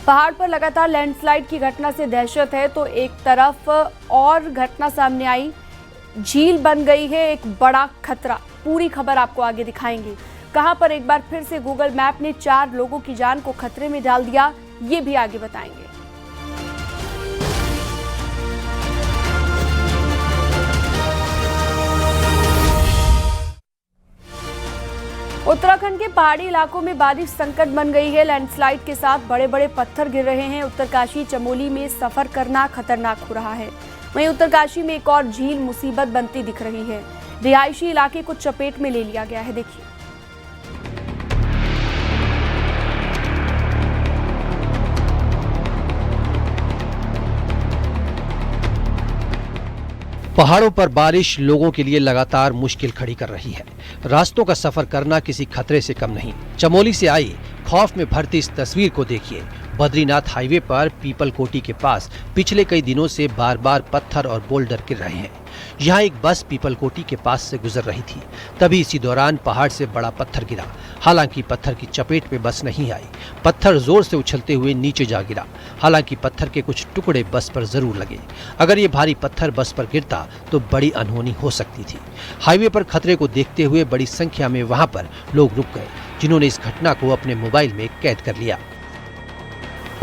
पहाड़ पर लगातार लैंडस्लाइड की घटना से दहशत है तो एक तरफ और घटना सामने आई, झील बन गई है एक बड़ा खतरा। पूरी खबर आपको आगे दिखाएंगे। कहां पर एक बार फिर से गूगल मैप ने 4 लोगों की जान को खतरे में डाल दिया, ये भी आगे बताएंगे। उत्तराखंड के पहाड़ी इलाकों में बारिश संकट बन गई है। लैंडस्लाइड के साथ बड़े बड़े पत्थर गिर रहे हैं। उत्तरकाशी चमोली में सफर करना खतरनाक हो रहा है। वहीं उत्तरकाशी में एक और झील मुसीबत बनती दिख रही है। रिहायशी इलाके को चपेट में ले लिया गया है। देखिए, पहाड़ों पर बारिश लोगों के लिए लगातार मुश्किल खड़ी कर रही है। रास्तों का सफर करना किसी खतरे से कम नहीं। चमोली से आई खौफ में भरती इस तस्वीर को देखिए। बद्रीनाथ हाईवे पर पीपलकोटी के पास पिछले कई दिनों से बार बार पत्थर और बोल्डर गिर रहे हैं। यहाँ एक बस पीपलकोटी के पास से गुजर रही थी, तभी इसी दौरान पहाड़ से बड़ा पत्थर गिरा। हालांकि पत्थर की चपेट में बस नहीं आई, पत्थर जोर से उछलते हुए नीचे जा गिरा। हालांकि पत्थर के कुछ टुकड़े बस पर जरूर लगे। अगर ये भारी पत्थर बस पर गिरता तो बड़ी अनहोनी हो सकती थी। हाईवे पर खतरे को देखते हुए बड़ी संख्या में वहां पर लोग रुक गए, जिन्होंने इस घटना को अपने मोबाइल में कैद कर लिया।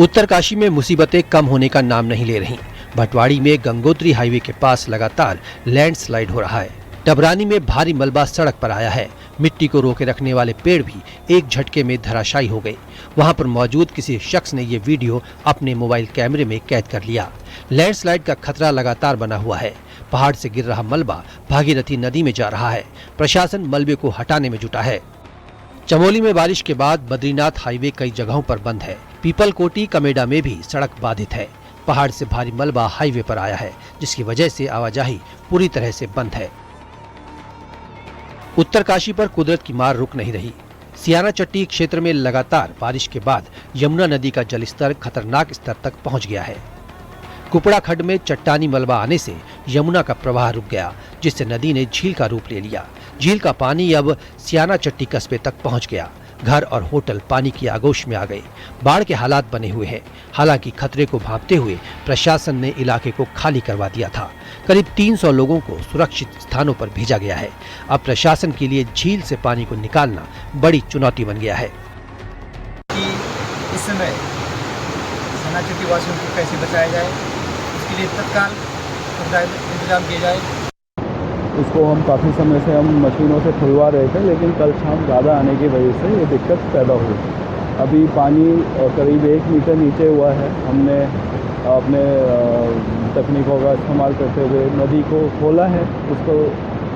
उत्तरकाशी में मुसीबतें कम होने का नाम नहीं ले रही। भटवाड़ी में गंगोत्री हाईवे के पास लगातार लैंडस्लाइड हो रहा है। डबरानी में भारी मलबा सड़क पर आया है। मिट्टी को रोके रखने वाले पेड़ भी एक झटके में धराशायी हो गए। वहां पर मौजूद किसी शख्स ने ये वीडियो अपने मोबाइल कैमरे में कैद कर लिया। लैंडस्लाइड का खतरा लगातार बना हुआ है। पहाड़ से गिर रहा मलबा भागीरथी नदी में जा रहा है। प्रशासन मलबे को हटाने में जुटा है। चमोली में बारिश के बाद बद्रीनाथ हाईवे कई जगहों पर बंद है। पीपलकोटी कमेडा में भी सड़क बाधित है। पहाड़ से भारी मलबा हाईवे पर आया है, जिसकी वजह से आवाजाही पूरी तरह से बंद है। उत्तरकाशी पर कुदरत की मार रुक नहीं रही। सियाना चट्टी क्षेत्र में लगातार बारिश के बाद यमुना नदी का जलस्तर खतरनाक स्तर तक पहुंच गया है। कुपड़ा खड्ड में चट्टानी मलबा आने से यमुना का प्रवाह रुक गया, जिससे नदी ने झील का रूप ले लिया। झील का पानी अब सियाना चट्टी कस्बे तक पहुंच गया। घर और होटल पानी की आगोश में आ गए। बाढ़ के हालात बने हुए हैं। हालांकि खतरे को भांपते हुए प्रशासन ने इलाके को खाली करवा दिया था। करीब 300 लोगों को सुरक्षित स्थानों पर भेजा गया है। अब प्रशासन के लिए झील से पानी को निकालना बड़ी चुनौती बन गया है। इस समय सियाना चट्टी वासियों को कैसे बचाया जाए, इसके लिए तत्काल इंतजाम किया जाए। इसको हम काफ़ी समय से हम मशीनों से खुलवा रहे थे, लेकिन कल शाम ज़्यादा आने की वजह से ये दिक्कत पैदा हुई। अभी पानी करीब 1 मीटर नीचे हुआ है। हमने अपने तकनीकों का इस्तेमाल करते हुए नदी को खोला है। उसको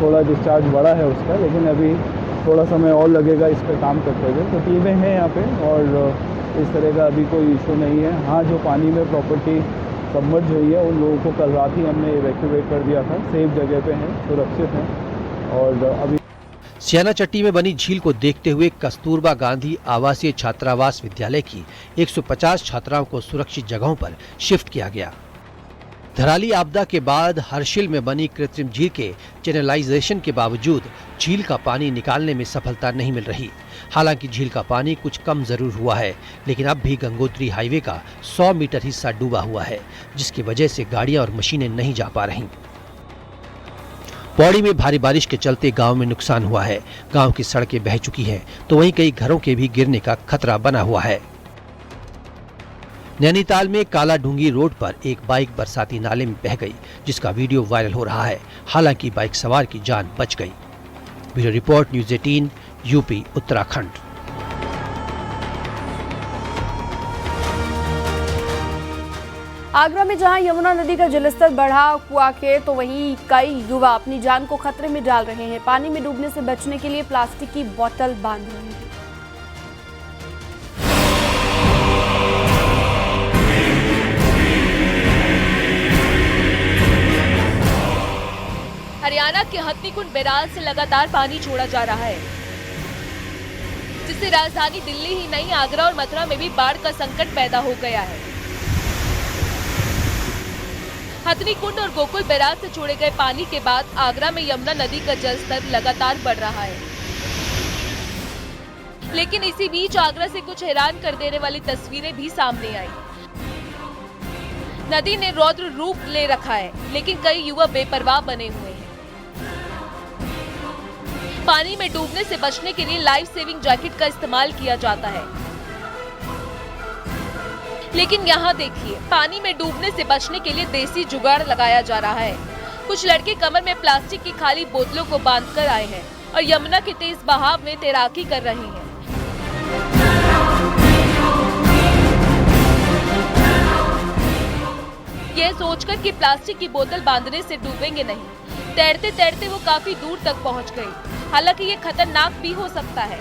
थोड़ा डिस्चार्ज बढ़ा है उसका, लेकिन अभी थोड़ा समय और लगेगा इस पर काम करते हुए। तो टीमें हैं यहाँ पे और इस तरह का अभी कोई इशू नहीं है। हाँ, जो पानी में प्रॉपर्टी सबमर्ज हुई है उन लोगों को कल रात ही हमने इवैक्यूएट कर दिया था। सेफ जगह पे हैं, सुरक्षित हैं। और अभी सियाना चट्टी में बनी झील को देखते हुए कस्तूरबा गांधी आवासीय छात्रावास विद्यालय की 150 छात्राओं को सुरक्षित जगहों पर शिफ्ट किया गया। धराली आपदा के बाद हर्षिल में बनी कृत्रिम झील के चैनलाइजेशन के बावजूद झील का पानी निकालने में सफलता नहीं मिल रही। हालांकि झील का पानी कुछ कम जरूर हुआ है, लेकिन अब भी गंगोत्री हाईवे का 100 मीटर हिस्सा डूबा हुआ है, जिसकी वजह से गाड़ियां और मशीनें नहीं जा पा रहीं। पौड़ी में भारी बारिश के चलते गांव में नुकसान हुआ है। गांव की सड़कें बह चुकी हैं, तो वहीं कई घरों के भी गिरने का खतरा बना हुआ है। नैनीताल में काला ढूंगी रोड पर एक बाइक बरसाती नाले में बह गई, जिसका वीडियो वायरल हो रहा है। हालांकि बाइक सवार की जान बच गई। Bureau report, news 18, UP, Uttarakhand. Agra में जहां यमुना नदी का जलस्तर बढ़ा हुआ है, तो वहीं कई युवा अपनी जान को खतरे में डाल रहे हैं। पानी में डूबने से बचने के लिए प्लास्टिक की बोतल बांध रहे हैं। हरियाणा के हथनीकुंड बैराज से लगातार पानी छोड़ा जा रहा है, जिससे राजधानी दिल्ली ही नहीं आगरा और मथुरा में भी बाढ़ का संकट पैदा हो गया है। हथनीकुंड और गोकुल बैराज से छोड़े गए पानी के बाद आगरा में यमुना नदी का जलस्तर लगातार बढ़ रहा है। लेकिन इसी बीच आगरा से कुछ हैरान कर देने वाली तस्वीरें भी सामने आई। नदी ने रौद्र रूप ले रखा है, लेकिन कई युवा बेपरवाह बने हुए हैं। पानी में डूबने से बचने के लिए लाइफ सेविंग जैकेट का इस्तेमाल किया जाता है, लेकिन यहाँ देखिए, पानी में डूबने से बचने के लिए देसी जुगाड़ लगाया जा रहा है। कुछ लड़के कमर में प्लास्टिक की खाली बोतलों को बांधकर आए हैं और यमुना के तेज बहाव में तैराकी कर रहे हैं। यह सोचकर कि प्लास्टिक की बोतल बांधने से डूबेंगे नहीं, तैरते तैरते वो काफी दूर तक पहुंच गए। हालांकि ये खतरनाक भी हो सकता है,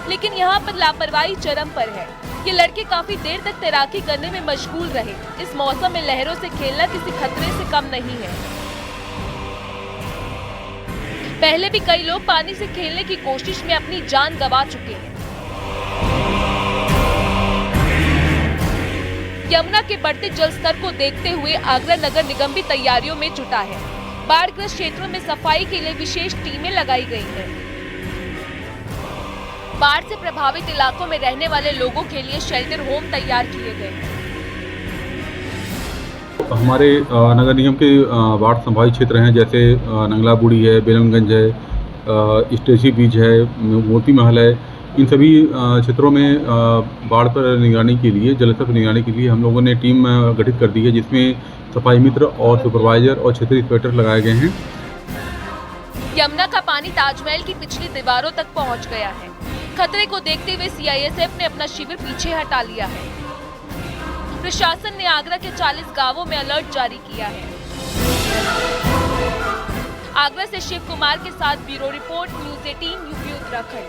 लेकिन यहाँ पर लापरवाही चरम पर है। ये लड़के काफी देर तक तैराकी करने में मशगूल रहे। इस मौसम में लहरों से खेलना किसी खतरे से कम नहीं है। पहले भी कई लोग पानी से खेलने की कोशिश में अपनी जान गंवा चुके हैं। यमुना के बढ़ते जल स्तर को देखते हुए आगरा नगर निगम भी तैयारियों में जुटा है। बाढ़ग्रस्त क्षेत्रों में सफाई के लिए विशेष टीमें लगाई गई हैं। बाढ़ से प्रभावित इलाकों में रहने वाले लोगों के लिए शेल्टर होम तैयार किए गए हैं। हमारे नगर निगम के बाढ़ संभावित क्षेत्र हैं, जैसे नंगला बुड़ी है, बेलनगंज है, स्टेसी बीच है, मोती महल है। इन सभी क्षेत्रों में बाढ़ पर निगरानी के लिए, जल स्तर पर निगरानी के लिए हम लोगों ने टीम गठित कर दी है, जिसमें सफाई मित्र और सुपरवाइजर और क्षेत्रीय इंस्पेक्टर लगाए गए हैं। यमुना का पानी ताजमहल की पिछली दीवारों तक पहुंच गया है। खतरे को देखते हुए सीआईएसएफ ने अपना शिविर पीछे हटा लिया है। प्रशासन ने आगरा के 40 गांवों में अलर्ट जारी किया है। आगरा से शिव कुमार के साथ bureau report, news 18 UP Uttarakhand.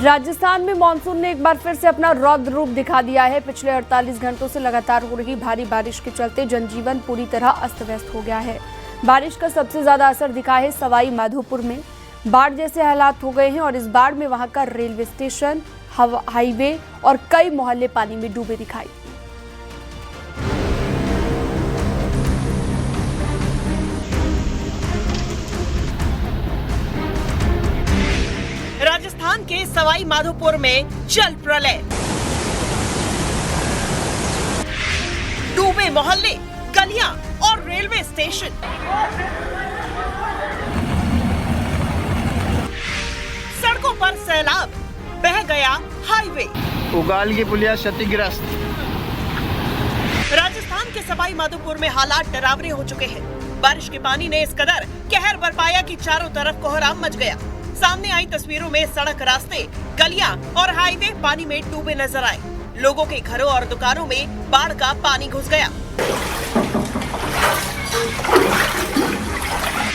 Rajasthan में मानसून ने एक बार फिर से अपना रौद्र रूप दिखा दिया है। पिछले 48 घंटों से लगातार हो रही भारी बारिश के चलते जनजीवन पूरी तरह अस्त व्यस्त हो गया है। बारिश का सबसे ज्यादा असर दिखा है सवाई माधोपुर में। बाढ़ जैसे हालात हो गए हैं और इस बाढ़ में वहां का रेलवे स्टेशन, हाईवे और कई मोहल्ले पानी में डूबे दिखाई। राजस्थान के सवाई माधोपुर में जल प्रलय, डूबे मोहल्ले, गलियां और रेलवे स्टेशन। सड़कों पर सैलाब, बह गया हाईवे। उगाल की पुलिया क्षतिग्रस्त। राजस्थान के सवाई माधोपुर में हालात डरावने हो चुके हैं। बारिश के पानी ने इस कदर कहर बरपाया कि चारों तरफ कोहराम मच गया। सामने आई तस्वीरों में सड़क, रास्ते, गलियां और हाईवे पानी में डूबे नजर आए। लोगों के घरों और दुकानों में बाढ़ का पानी घुस गया।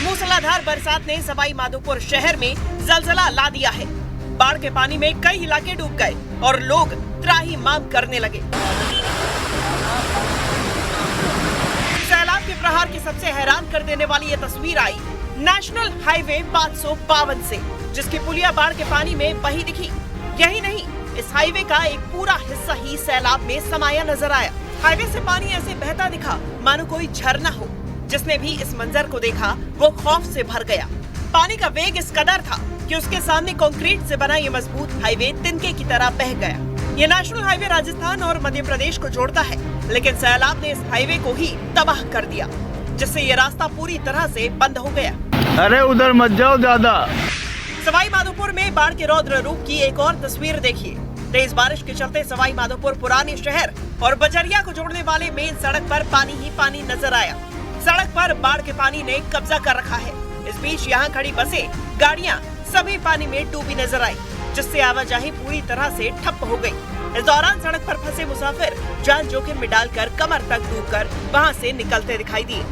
मूसलाधार बरसात ने सवाई माधोपुर शहर में जलजला ला दिया है। बाढ़ के पानी में कई इलाके डूब गए और लोग त्राहिमाम करने लगे। सैलाब के प्रहार की सबसे हैरान कर देने वाली ये तस्वीर आई नेशनल हाईवे 552 से, जिसकी पुलिया बाढ़ के पानी में बही दिखी। यही नहीं, इस हाईवे का एक पूरा हिस्सा ही सैलाब में समाया नजर आया। हाईवे से पानी ऐसे बहता दिखा मानो कोई झरना हो। जिसने भी इस मंजर को देखा वो खौफ से भर गया। पानी का वेग इस कदर था कि उसके सामने कंक्रीट से बना ये मजबूत हाईवे तिनके की तरह बह गया। ये नेशनल हाईवे राजस्थान और मध्य प्रदेश को जोड़ता है, लेकिन सैलाब ने इस हाईवे को ही तबाह कर दिया, जिससे ये रास्ता पूरी तरह से बंद हो गया। अरे उधर मत जाओ ज्यादा। सवाई माधोपुर में बाढ़ के रौद्र रूप की एक और तस्वीर देखिए। तेज बारिश के चलते सवाई माधोपुर पुराने शहर और बजरिया को जोड़ने वाले मेन सड़क पर पानी ही पानी नजर आया। सड़क पर बाढ़ के पानी ने कब्जा कर रखा है। इस बीच यहाँ खड़ी बसें, गाड़ियाँ सभी पानी में डूबी नजर आई, जिससे आवाजाही पूरी तरह से ठप हो गई। इस दौरान सड़क पर फंसे मुसाफिर जान जोखिम में डालकर कमर तक डूबकर वहाँ से निकलते दिखाई दिए।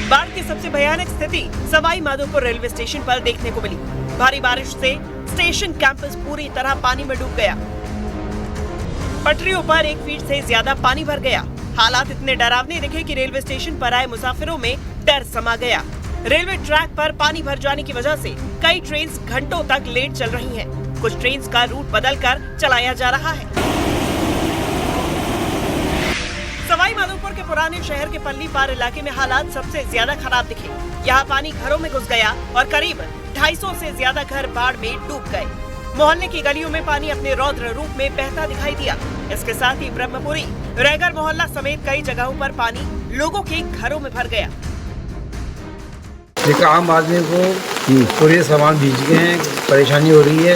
बाढ़ की सबसे भयानक स्थिति सवाई माधोपुर रेलवे स्टेशन पर देखने को मिली। भारी बारिश से स्टेशन कैंपस पूरी तरह पानी में डूब गया। पटरियों पर 1 फीट से ज्यादा पानी भर गया। हालात इतने डरावने दिखे कि रेलवे स्टेशन पर आए मुसाफिरों में डर समा गया। रेलवे ट्रैक पर पानी भर जाने की वजह से कई ट्रेन घंटों तक लेट चल रही हैं। कुछ ट्रेन का रूट बदलकर चलाया जा रहा है। सवाई माधोपुर के पुराने शहर के पल्ली पार इलाके में हालात सबसे ज्यादा खराब दिखे। यहाँ पानी घरों में घुस गया और करीब 250 से ज्यादा घर बाढ़ में डूब गए। मोहल्ले की गलियों में पानी अपने रौद्र रूप में बहता दिखाई दिया। इसके साथ ही ब्रह्मपुरी, रैगर मोहल्ला समेत कई जगहों पर पानी लोगों के घरों में भर गया। देखो, आम आदमी को पूरे सामान भीज गए हैं, परेशानी हो रही है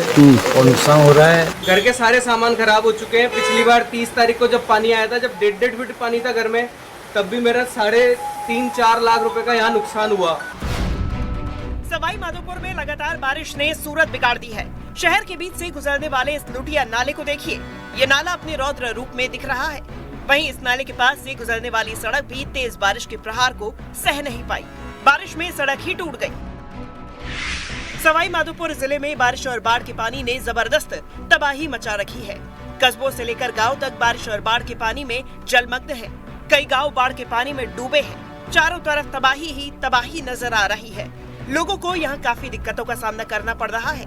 और नुकसान हो रहा है। घर के सारे सामान खराब हो चुके हैं। पिछली बार 30 तारीख को जब पानी आया था, जब 1.5 फीट पानी था घर में, तब भी मेरा 3.5-4 लाख रुपए का यहाँ नुकसान हुआ। सवाई माधोपुर में लगातार बारिश ने सूरत बिगाड़ दी है। शहर के बीच से गुजरने वाले इस लुटिया नाले को देखिए। ये नाला अपने रौद्र रूप में दिख रहा है। वहीं इस नाले के पास से गुजरने वाली सड़क भी तेज बारिश के प्रहार को सह नहीं पाई। बारिश में सड़क ही टूट गई। सवाई माधोपुर जिले में बारिश और बाढ़ के पानी ने जबरदस्त तबाही मचा रखी है। कस्बों से लेकर गांव तक बारिश और बाढ़ के पानी में जलमग्न है। कई गांव बाढ़ के पानी में डूबे हैं। चारों तरफ तबाही ही तबाही नजर आ रही है। लोगों को यहाँ काफी दिक्कतों का सामना करना पड़ रहा है।